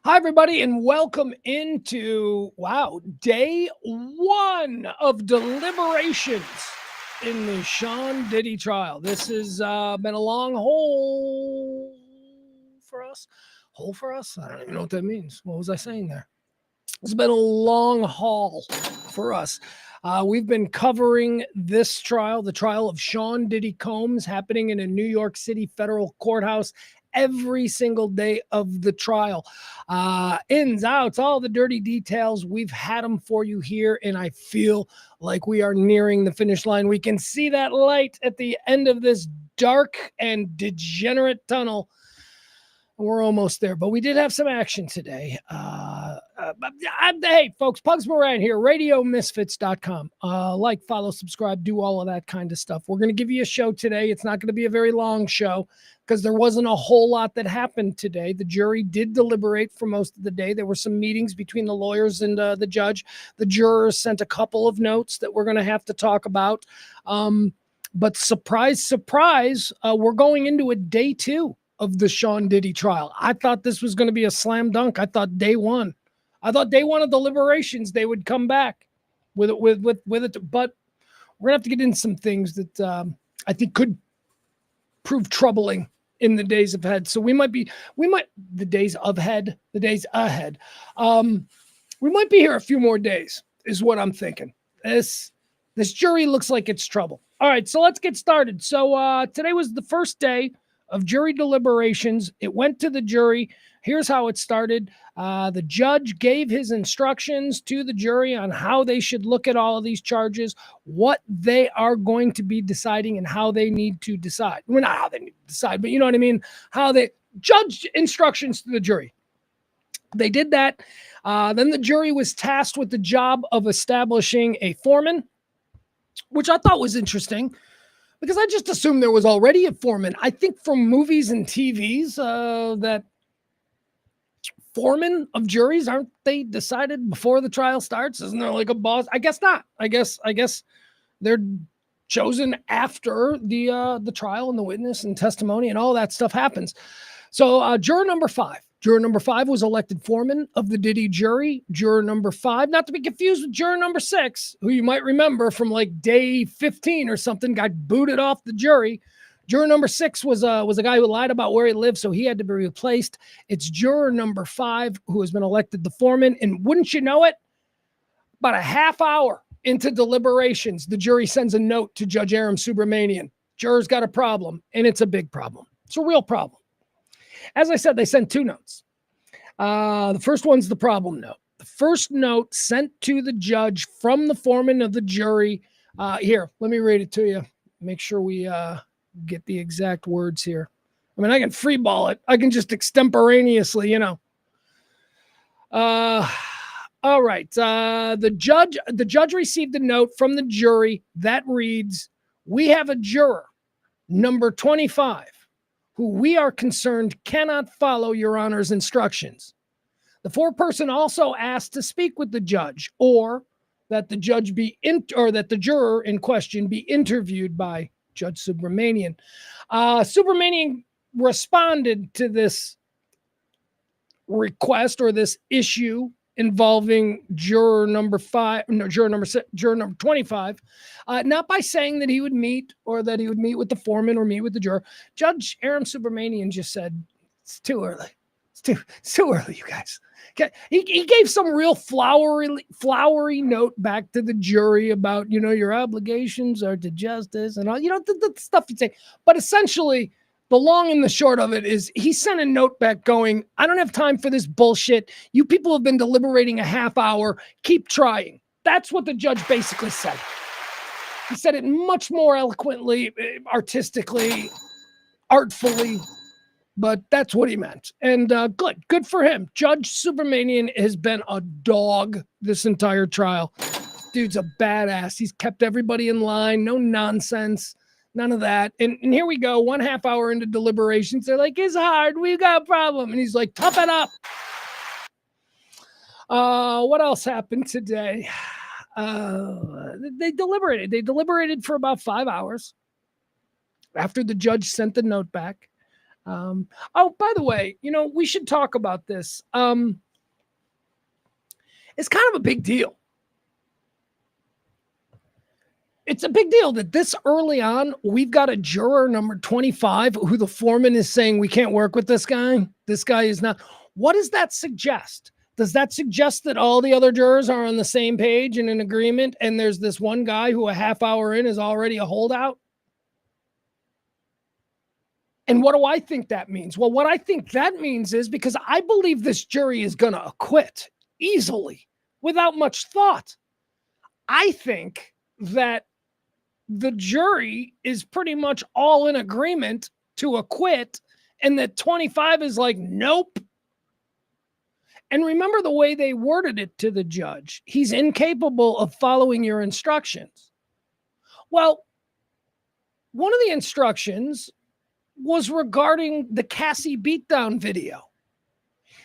Hi, everybody, and welcome into, day one of deliberations in the Sean Diddy trial. This has been a long hole for us. Hole for us? I don't even know what that means. What was I saying there? It's been a long haul for us. We've been covering this trial, the trial of Sean Diddy Combs, happening in a New York City federal courthouse every single day of the trial. Ins, outs, all the dirty details. We've had them for you here, and I feel like we are nearing the finish line. We can see that light at the end of this dark and degenerate tunnel. We're almost there, but we did have some action today. Hey, folks, Pugs Moran here, Radio Misfits.com. Like, follow, subscribe, do all of that kind of stuff. We're going to give you a show today. It's not going to be a very long show because there wasn't a whole lot that happened today. The jury did deliberate for most of the day. There were some meetings between the lawyers and the judge. The jurors sent a couple of notes that we're going to have to talk about. But surprise, surprise, we're going into a day two of the Sean Diddy trial. I thought this was going to be a slam dunk. I thought day one of deliberations, they would come back with it. But we're gonna have to get into some things that I think could prove troubling in the days ahead. So we might the days ahead. We might be here a few more days, is what I'm thinking. This jury looks like it's trouble. All right, so let's get started. So today was the first day of jury deliberations. It went to the jury. Here's how it started. The judge gave his instructions to the jury on how they should look at all of these charges, what they are going to be deciding, and how they need to decide. Well, not how they need to decide, but you know what I mean? How they judged instructions to the jury. They did that. Then the jury was tasked with the job of establishing a foreman, which I thought was interesting, because I just assumed there was already a foreman. I think from movies and TVs that foremen of juries, aren't they decided before the trial starts? Isn't there like a boss? I guess not. I guess they're chosen after the trial and the witness and testimony and all that stuff happens. So juror number five. Juror number 5 was elected foreman of the Diddy jury. Juror number 5, not to be confused with juror number 6, who you might remember from like day 15 or something, got booted off the jury. Juror number 6 was a guy who lied about where he lived, so he had to be replaced. It's juror number 5 who has been elected the foreman. And wouldn't you know it, about a half hour into deliberations, the jury sends a note to Judge Aaron Subramanian. Juror's got a problem, and it's a big problem. It's a real problem. As I said, they sent 2 notes. The first one's the problem note. The first note sent to the judge from the foreman of the jury. Here, let me read it to you. Make sure we get the exact words here. I mean, I can freeball it. I can just extemporaneously, All right. The judge received a note from the jury that reads, "We have a juror, number 25, who we are concerned cannot follow your honor's instructions. The foreperson also asked to speak with the judge, or that the judge that the juror in question be interviewed by Judge Subramanian." Subramanian responded to this request or this issue involving juror number 25, not by saying that he would meet with the foreman or meet with the juror. Judge Aaron Subramanian just said, it's too early. It's too early, you guys. Okay. He gave some real flowery note back to the jury about, your obligations are to justice and all, the stuff you'd say. But essentially, the long and the short of it is he sent a note back going, I don't have time for this bullshit. You people have been deliberating a half hour. Keep trying. That's what the judge basically said. He said it much more eloquently, artistically, artfully, but that's what he meant. And good for him. Judge Subramanian has been a dog this entire trial. Dude's a badass. He's kept everybody in line. No nonsense. None of that. And here we go, 1/2 hour into deliberations. They're like, it's hard. We've got a problem. And he's like, tough it up. What else happened today? They deliberated. They deliberated for about 5 hours after the judge sent the note back. Oh, by the way, we should talk about this. It's kind of a big deal. It's a big deal that this early on, we've got a juror number 25 who the foreman is saying we can't work with this guy. This guy is not. What does that suggest? Does that suggest that all the other jurors are on the same page and in agreement, and there's this one guy who a half hour in is already a holdout? And what do I think that means? Well, what I think that means is because I believe this jury is going to acquit easily without much thought. I think that the jury is pretty much all in agreement to acquit, and that 25 is like, nope. And remember the way they worded it to the judge. He's incapable of following your instructions. Well, one of the instructions was regarding the Cassie beatdown video.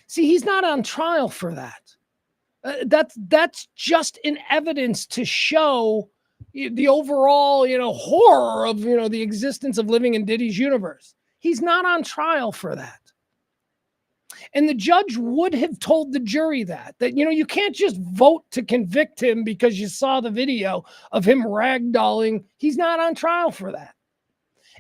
See, he's not on trial for that. That's just in evidence to show the overall, horror of, the existence of living in Diddy's universe. He's not on trial for that. And the judge would have told the jury that you can't just vote to convict him because you saw the video of him ragdolling. He's not on trial for that.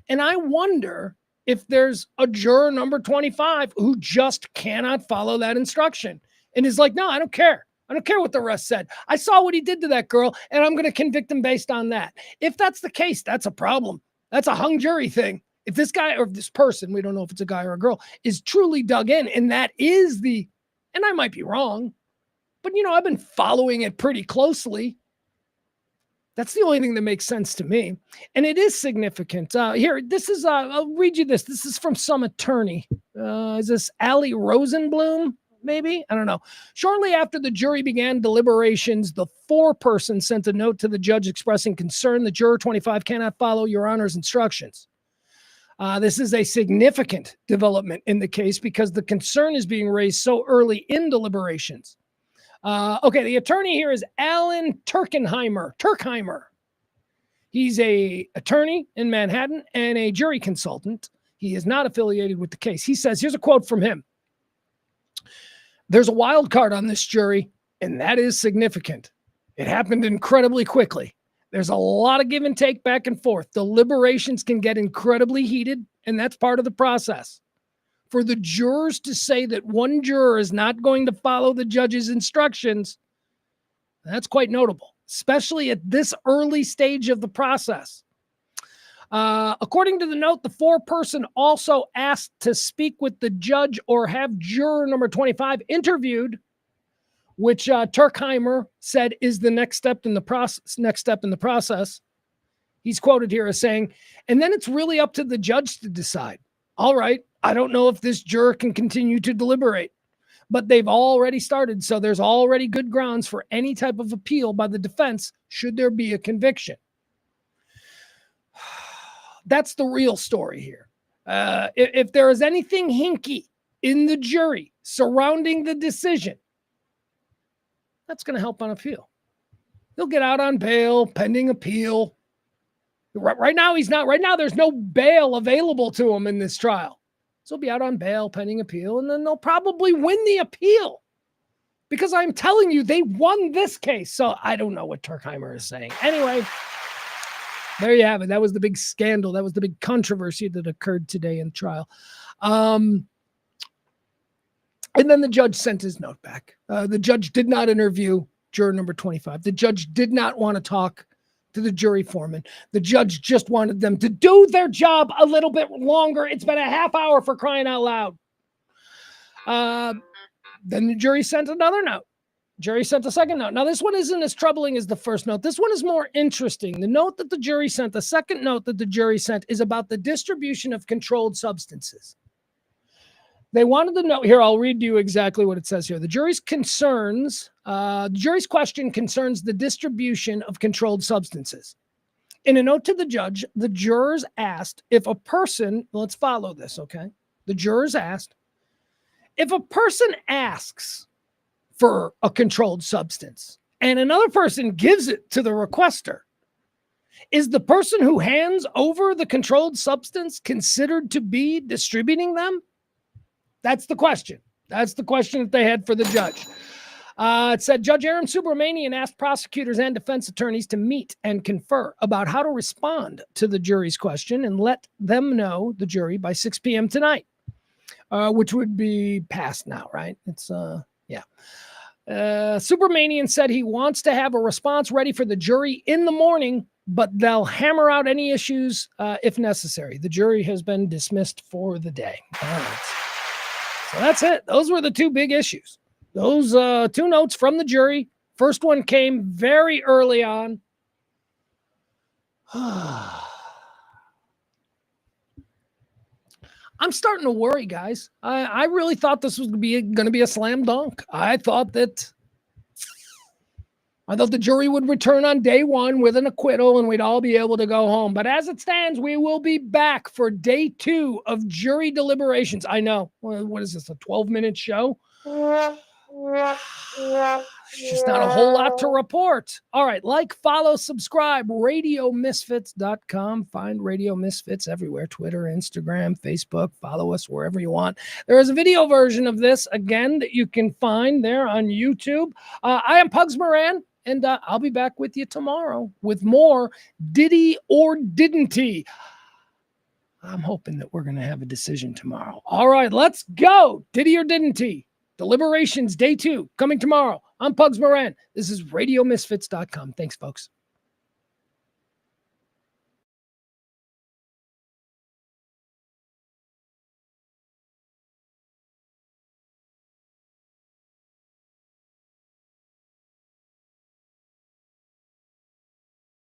And I wonder if there's a juror number 25 who just cannot follow that instruction and is like, no, I don't care. I don't care what the rest said. I saw what he did to that girl, and I'm going to convict him based on that. If that's the case, that's a problem. That's a hung jury thing. If this guy or this person, we don't know if it's a guy or a girl, is truly dug in, and that is and I might be wrong, but I've been following it pretty closely. That's the only thing that makes sense to me. And it is significant. Here, this is, I'll read you this. This is from some attorney. Is this Allie Rosenblum? Maybe? I don't know. Shortly after the jury began deliberations, the foreperson sent a note to the judge expressing concern that juror 25 cannot follow Your Honor's instructions. This is a significant development in the case because the concern is being raised so early in deliberations. Okay, the attorney here is Alan Turkheimer. He's a attorney in Manhattan and a jury consultant. He is not affiliated with the case. He says, here's a quote from him. There's a wild card on this jury, and that is significant. It happened incredibly quickly. There's a lot of give and take back and forth. Deliberations can get incredibly heated, and that's part of the process. For the jurors to say that one juror is not going to follow the judge's instructions, that's quite notable, especially at this early stage of the process. According to the note, the foreperson also asked to speak with the judge or have juror number 25 interviewed, which Turkheimer said is the next step in the process. He's quoted here as saying, and then it's really up to the judge to decide. All right, I don't know if this juror can continue to deliberate, but they've already started, so there's already good grounds for any type of appeal by the defense should there be a conviction. That's the real story here. If there is anything hinky in the jury surrounding the decision, that's going to help on appeal. He'll get out on bail pending appeal. Right now, he's not. Right now, there's no bail available to him in this trial. So he'll be out on bail pending appeal, and then they'll probably win the appeal because I'm telling you, they won this case. So I don't know what Turkheimer is saying. Anyway, there you have it. That was the big scandal. That was the big controversy that occurred today in the trial. And then the judge sent his note back. The judge did not interview juror number 25. The judge did not want to talk to the jury foreman. The judge just wanted them to do their job a little bit longer. It's been a half hour, for crying out loud. Then the jury sent another note. Jury sent a second note. Now, this one isn't as troubling as the first note. This one is more interesting. The note that the jury sent, the second note that the jury sent, is about the distribution of controlled substances. They wanted to know here. I'll read you exactly what it says here. The jury's question concerns the distribution of controlled substances. In a note to the judge, the jurors asked if a person, let's follow this, okay? The jurors asked, if a person asks for a controlled substance and another person gives it to the requester, Is the person who hands over the controlled substance considered to be distributing them? That's the question. That's the question that they had for the judge. It said Judge Aaron Subramanian asked prosecutors and defense attorneys to meet and confer about how to respond to the jury's question and let them know, the jury, by 6 p.m. tonight, which would be past now, right? It's, yeah. Subramanian said he wants to have a response ready for the jury in the morning, but they'll hammer out any issues if necessary. The jury has been dismissed for the day. All right. So that's it. Those were the two big issues. Those two notes from the jury. First one came very early on. I'm starting to worry, guys. I really thought this was going to be a slam dunk. I thought the jury would return on day one with an acquittal and we'd all be able to go home. But as it stands, we will be back for day 2 of jury deliberations. I know. What is this, a 12-minute show? Just not a whole lot to report. All right. Like, follow, subscribe. RadioMisfits.com. Find Radio Misfits everywhere. Twitter, Instagram, Facebook. Follow us wherever you want. There is a video version of this, again, that you can find there on YouTube. I am Pugs Moran. And I'll be back with you tomorrow with more Diddy or Didn't He. I'm hoping that we're going to have a decision tomorrow. All right, let's go. Diddy or Didn't He? Deliberations, day 2, coming tomorrow. I'm Pugs Moran. This is RadioMisfits.com. Thanks, folks.